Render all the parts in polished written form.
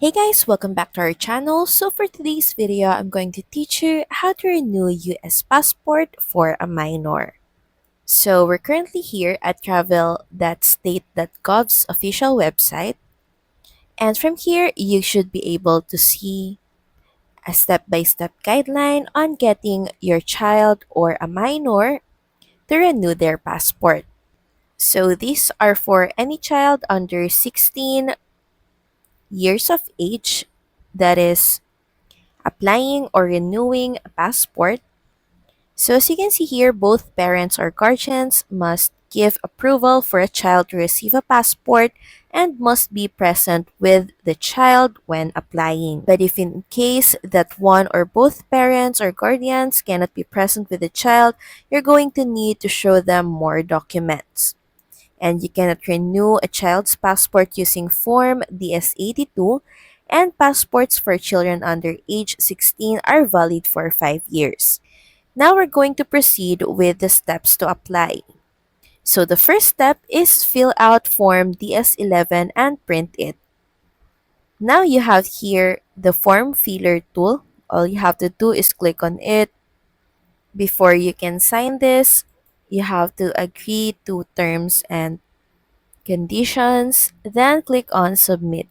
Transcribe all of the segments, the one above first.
Hey guys, welcome back to our channel. So for today's video, I'm going to teach you how to renew US passport for a minor. So we're currently here at travel.state.gov's official website. And from here, you should be able to see a step-by-step guideline on getting your child or a minor to renew their passport. So these are for any child under 16 years of age that is applying or renewing a passport. So as you can see here, both parents or guardians must give approval for a child to receive a passport and must be present with the child when applying. But if in case that one or both parents or guardians cannot be present with the child, you're going to need to show them more documents. And you cannot renew a child's passport using Form DS-82, and passports for children under age 16 are valid for 5 years. Now we're going to proceed with the steps to apply. So the first step is fill out Form DS-11 and print it. Now you have here the form filler tool. All you have to do is click on it. Before you can sign this, you have to agree to terms and conditions, then click on submit.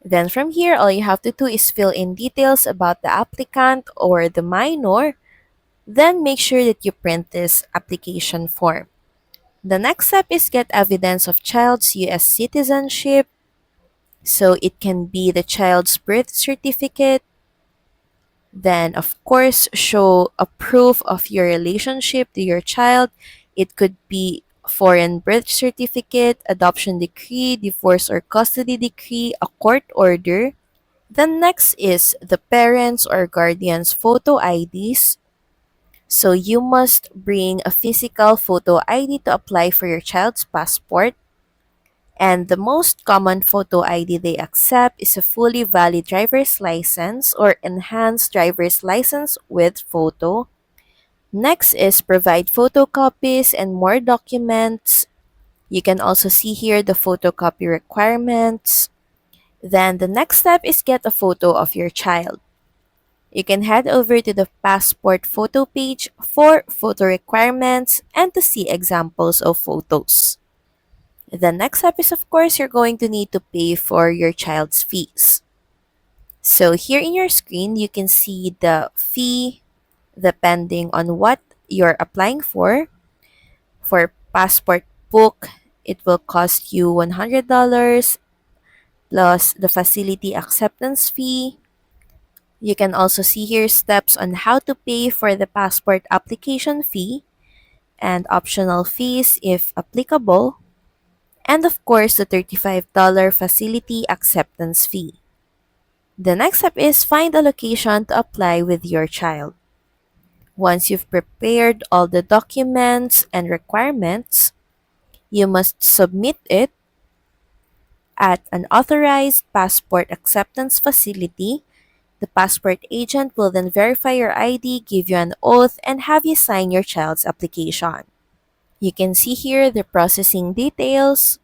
Then from here, all you have to do is fill in details about the applicant or the minor. Then make sure that you print this application form. The next step is get evidence of child's US citizenship. So it can be the child's birth certificate. Then, of course, show a proof of your relationship to your child. It could be foreign birth certificate, adoption decree, divorce or custody decree, a court order. Then next is the parents or guardians' photo IDs. So you must bring a physical photo ID to apply for your child's passport. And the most common photo ID they accept is a fully valid driver's license or enhanced driver's license with photo. Next is provide photocopies and more documents. You can also see here the photocopy requirements. Then the next step is get a photo of your child. You can head over to the passport photo page for photo requirements and to see examples of photos. The next step is, of course, you're going to need to pay for your child's fees. So here in your screen, you can see the fee depending on what you're applying for. For passport book, it will cost you $100 plus the facility acceptance fee. You can also see here steps on how to pay for the passport application fee and optional fees if applicable. And of course, the $35 facility acceptance fee. The next step is find a location to apply with your child. Once you've prepared all the documents and requirements, you must submit it at an authorized passport acceptance facility. The passport agent will then verify your ID, give you an oath, and have you sign your child's application. You can see here the processing details,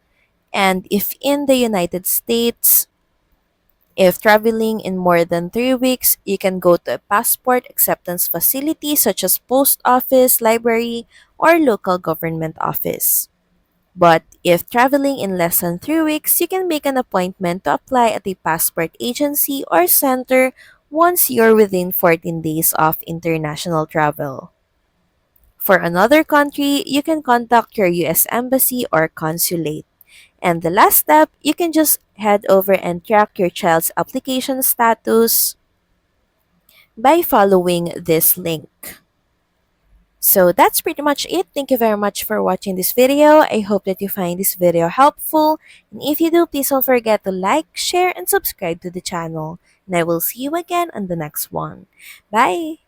and if in the United States, if traveling in more than 3 weeks, you can go to a passport acceptance facility such as post office, library, or local government office. But if traveling in less than 3 weeks, you can make an appointment to apply at a passport agency or center once you're within 14 days of international travel. For another country, you can contact your US Embassy or consulate. And the last step, you can just head over and track your child's application status by following this link. So that's pretty much it. Thank you very much for watching this video. I hope that you find this video helpful. And if you do, please don't forget to like, share, and subscribe to the channel. And I will see you again on the next one. Bye!